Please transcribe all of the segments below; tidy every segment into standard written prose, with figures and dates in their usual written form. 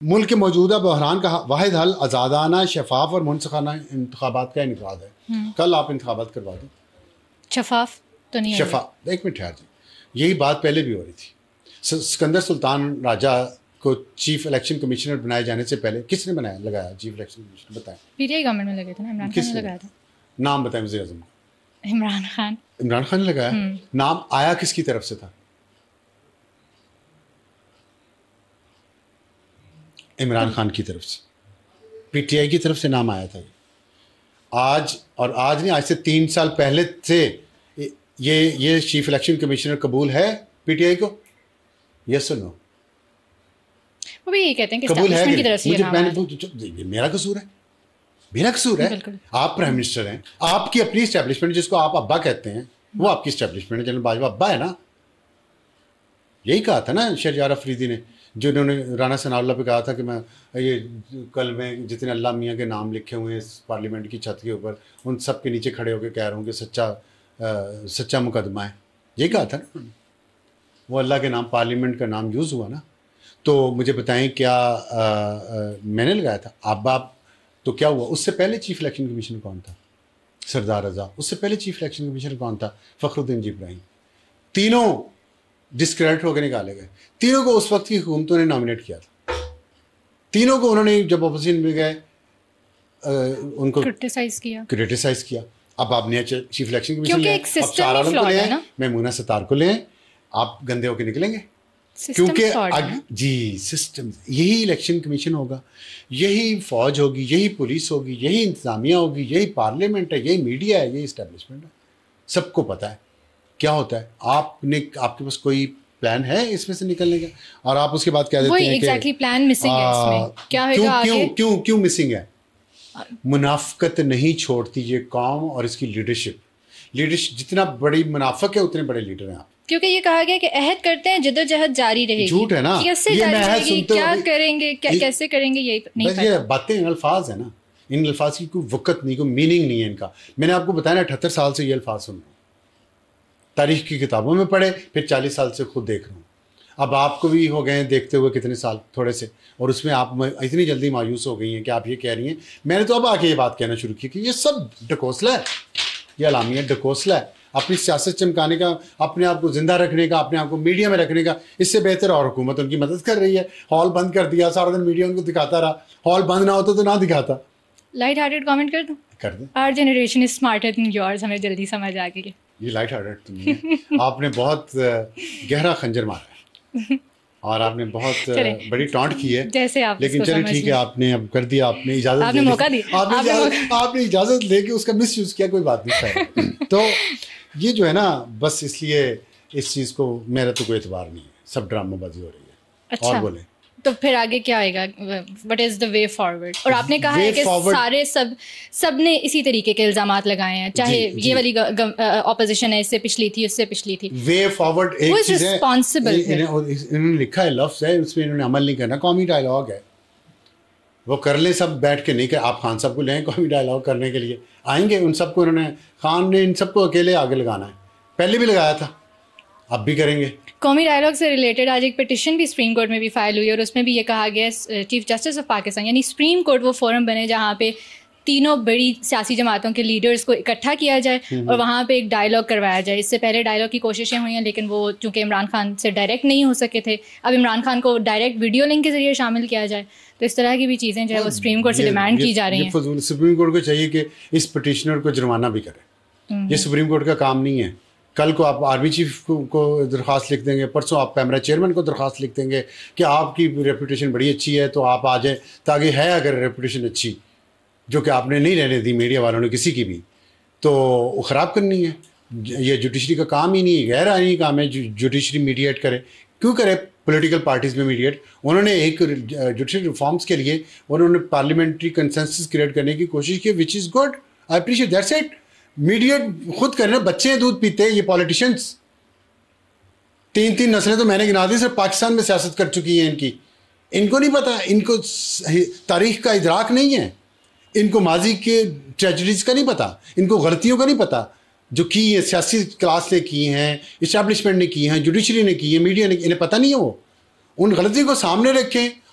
ملک کے موجودہ بحران کا واحد حل آزادانہ، شفاف اور منصفانہ انتخابات کا انعقاد ہے. کل آپ انتخابات کروا دیں. شفاف تو نہیں ہے. ایک منٹ ٹھہر جائیں. یہی بات پہلے بھی ہو رہی تھی. سکندر سلطان راجہ کو چیف الیکشن کمشنر بنائے جانے سے پہلے کس نے لگایا چیف الیکشن کمشنر؟ بتائیں. پی ٹی آئی گورنمنٹ میں لگے تھے نا، عمران خان نے لگایا تھا. نام بتائیں وزیر اعظم کا. عمران خان نے لگایا. نام آیا کس کی طرف سے تھا؟ عمران خان کی طرف سے. پی ٹی آئی کی طرف سے نام آیا تھا. آج نہیں، آج سے 3 سال پہلے سے یہ چیف الیکشن کمشنر قبول ہے پی ٹی آئی کو؟ یس اور نو؟ وہ بھی یہ کہتے ہیں کہ قبول ہے. میرا قصور ہے. آپ پرائم منسٹر ہیں، آپ کی اپنی اسٹیبلشمنٹ جس کو آپ ابا کہتے ہیں وہ آپ کی اسٹیبلشمنٹ ہے. جنرل باجوہ ابا ہے نا. یہی کہا تھا نا شہریار افریدی نے، جو انہوں نے رانا ثناء اللہ پہ کہا تھا کہ میں یہ کل میں جتنے اللہ میاں کے نام لکھے ہوئے ہیں اس پارلیمنٹ کی چھت کے اوپر ان سب کے نیچے کھڑے ہو کے کہہ رہا ہوں کہ سچا مقدمہ ہے. یہی کہا تھا نا. وہ اللہ کے نام، پارلیمنٹ کا نام یوز ہوا نا. تو مجھے بتائیں کیا میں نے لگایا تھا؟ آپ تو کیا ہوا؟ اس سے پہلے چیف الیکشن کمیشنر کون تھا؟ سردار رضا. اس سے پہلے چیف الیکشن کمیشنر کون تھا؟ فخر الدین ابراہیم. تینوں ڈسکریڈٹ ہو کے نکالے گئے. تینوں کو اس وقت کی حکومتوں نے نامنیٹ کیا تھا. تینوں کو انہوں نے جب اپوزیشن میں گئے ان کو کرٹیسائز کیا. اب آپ نے چیف الیکشن کمیشن لیں، اب شاہ عالم کو لیں، میمونہ ستار کو لیں، آپ گندے ہو کے نکلیں گے. کیونکہ جی سسٹم، یہی الیکشن کمیشن ہوگا، یہی فوج ہوگی، یہی پولیس ہوگی، یہی انتظامیہ ہوگی، یہی پارلیمنٹ ہے، یہی میڈیا ہے، یہی اسٹیبلشمنٹ ہے. سب کو پتہ ہے کیا ہوتا ہے. آپ کے پاس کوئی پلان ہے اس میں سے نکلنے کا؟ اور آپ اس کے بعد کہہ دیتے ہیں کہ پلان مسنگ ہے. اس میں کیا ہوگا آگے؟ کیوں مسنگ ہے؟ منافقت نہیں چھوڑتی یہ قوم اور اس کی لیڈرشپ. جتنا بڑی منافق ہے اتنے بڑے لیڈر ہیں آپ. کیونکہ یہ کہا گیا کہ عہد کرتے ہیں جدوجہد جاری رہے گی. جھوٹ ہے نا. کیا کریں گے، کیسے کریں گے، یہ نہیں پتہ. یہ باتیں الفاظ ہیں نا، ان الفاظ کی کوئی وقت نہیں، کوئی میننگ نہیں ہے ان کا. میں نے آپ کو بتایا نا 78 سال سے یہ الفاظ سن رہا ہوں، تاریخ کی کتابوں میں پڑھے، پھر 40 سال سے خود دیکھ رہا ہوں. اب آپ کو بھی ہو گئے ہیں دیکھتے ہوئے کتنے سال، تھوڑے سے، اور اس میں آپ اتنی جلدی مایوس ہو گئی ہیں کہ آپ یہ کہہ رہی ہیں. میں نے تو اب آ کے یہ بات کہنا شروع کی کہ یہ سب ڈکوسلا ہے، یہ اعلامیہ ڈکوسلا ہے. اپنی سیاست چمکانے کا، اپنے آپ کو زندہ رکھنے کا، اپنے آپ کو میڈیا میں رکھنے کا. اس سے بہتر اور حکومت ان کی مدد کر رہی ہے. ہال بند کر دیا، سارا دن میڈیا ان کو دکھاتا رہا. ہال بند نہ ہوتا تو نہ دکھاتا. لائٹ ہارٹیڈ کامنٹ کر دیں. Our generation is smarter than yours. ہمیں جلدی سمجھ آ گئی. یہ لائٹ ہارٹیڈ تو نہیں ہے. آپ نے بہت گہرا خنجر مارا ہے اور آپ نے بہت بڑی ٹانٹ کی ہے. لیکن چلیے ٹھیک ہے، آپ نے اب کر دیا، آپ نے اجازت لے کے اس کا مس یوز کیا، کوئی بات نہیں ہے. تو یہ جو ہے نا، بس اس لیے اس چیز کو میرا تو کوئی اعتبار نہیں ہے. سب ڈرامہ بازی ہو رہی ہے. اور بولیں تو پھر آگے کیا آئے گا؟ What is the way forward? اور آپ نے کہا ہے کہ سارے سب نے اسی طریقے کے الزامات لگائے ہیں، چاہے یہ والی اپوزیشن ہے، اس سے پچھلی تھی، اس سے پچھلی تھی. وے فارورڈ ایک چیز ہے، انہوں نے لکھا ہے لفظ ہے، اس میں انہوں نے عمل نہیں کرنا. قومی ڈائلاگ ہے، وہ کر لیں سب بیٹھ کے. نہیں کہ آپ خان صاحب کو لیں قومی ڈائلاگ کرنے کے لیے، آئیں گے. ان سب کو انہوں نے، خان نے ان سب کو اکیلے آگے لگانا ہے. پہلے بھی لگایا تھا، اب بھی کریں گے. قومی ڈائلاگ سے ریلیٹڈ آج ایک پٹیشن بھی سپریم کورٹ میں بھی فائل ہوئی، اور اس میں بھی یہ کہا گیا ہے چیف جسٹس آف پاکستان، یعنی سپریم کورٹ وہ فورم بنے جہاں پہ تینوں بڑی سیاسی جماعتوں کے لیڈرز کو اکٹھا کیا جائے اور وہاں پہ ایک ڈائلاگ کروایا جائے. اس سے پہلے ڈائلاگ کی کوششیں ہوئی ہیں، لیکن وہ چونکہ عمران خان سے ڈائریکٹ نہیں ہو سکے تھے. اب عمران خان کو ڈائریکٹ ویڈیو لنک کے ذریعے شامل کیا جائے. تو اس طرح کی بھی چیزیں جو ہے وہ سپریم کورٹ سے ڈیمانڈ کی جا رہی ہیں. سپریم کورٹ کو چاہیے کہ اس پٹیشنر کو جرمانہ بھی کرے. یہ سپریم کورٹ کا کام نہیں ہے. کل کو آپ آرمی چیف کو درخواست لکھ دیں گے، پرسوں آپ پیمرا چیئرمین کو درخواست لکھ دیں گے کہ آپ کی ریپوٹیشن بڑی اچھی ہے تو آپ آ جائیں، تاکہ ہے اگر ریپوٹیشن اچھی جو کہ آپ نے نہیں رہنے دی میڈیا والوں نے کسی کی بھی، تو وہ خراب کرنی ہے. یہ جوڈیشری کا کام ہی نہیں، غیر آئینی کام ہے جوڈیشری میڈیٹ کرے. کیوں کرے پولیٹیکل پارٹیز میں میڈیٹ؟ انہوں نے ایک جوڈیشری ریفارمس کے لیے انہوں نے پارلیمنٹری کنسنسس کریٹ کرنے کی کوشش کی، which is good, I appreciate that's it. Meditate خود کرنا. بچے دودھ پیتے ہیں یہ پالیٹیشنس. 3 نسلیں تو میں نے گنا دی صرف پاکستان میں سیاست کر چکی ہیں. ان کو نہیں پتا، ان کو تاریخ کا ادراک نہیں ہے، ان کو ماضی کے ٹریجڈیز کا نہیں پتا، ان کو غلطیوں کا نہیں پتا جو کی ہے سیاسی کلاس نے کی ہیں، اسٹیبلشمنٹ نے کی ہیں، جوڈیشری نے کی ہے، میڈیا نے، انہیں پتہ نہیں ہے. وہ ان غلطیوں کو سامنے رکھیں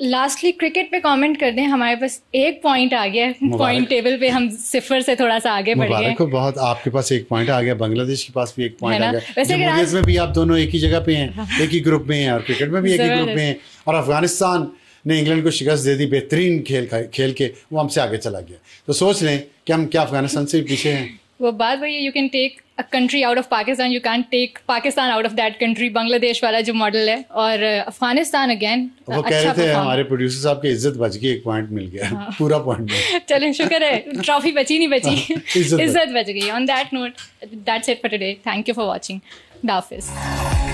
لاسٹلی کرکٹ پہ کامنٹ کر دیں. ہمارے پاس ایک پوائنٹ آ گیا ہے پوائنٹ ٹیبل پہ, ہم 0 سے تھوڑا سا آگے بڑھ گئے. مبارک ہو بہت, آپ کے پاس ایک پوائنٹ آ گیا, بنگلہ دیش کے پاس بھی ایک پوائنٹ آ گیا. جمہوریت میں بھی آپ دونوں ایک ہی جگہ پہ ہیں, ایک ہی گروپ میں ہیں, اور کرکٹ میں بھی ایک ہی گروپ میں ہیں. اور افغانستان نے انگلینڈ کو شکست دے دی بہترین کھیل کے, وہ ہم سے آگے چلا گیا. تو سوچ لیں کہ ہم کیا افغانستان سے پیچھے ہیں. وہ بات وہی ہے, you can take a country out of Pakistan, you can take Pakistan out of that country. Bangladesh والا جو ماڈل ہے, اور افغانستان اگین وہ کہہ رہے تھے ہمارے پروڈیوسر صاحب کی عزت بچ گئی, ایک پوائنٹ مل گیا, پورا پوائنٹ مل. چلیں شکر ہے, ٹرافی بچی نہیں بچی, عزت بچ گئی. On that note, that's it for today. Thank you for watching. اللہ حافظ.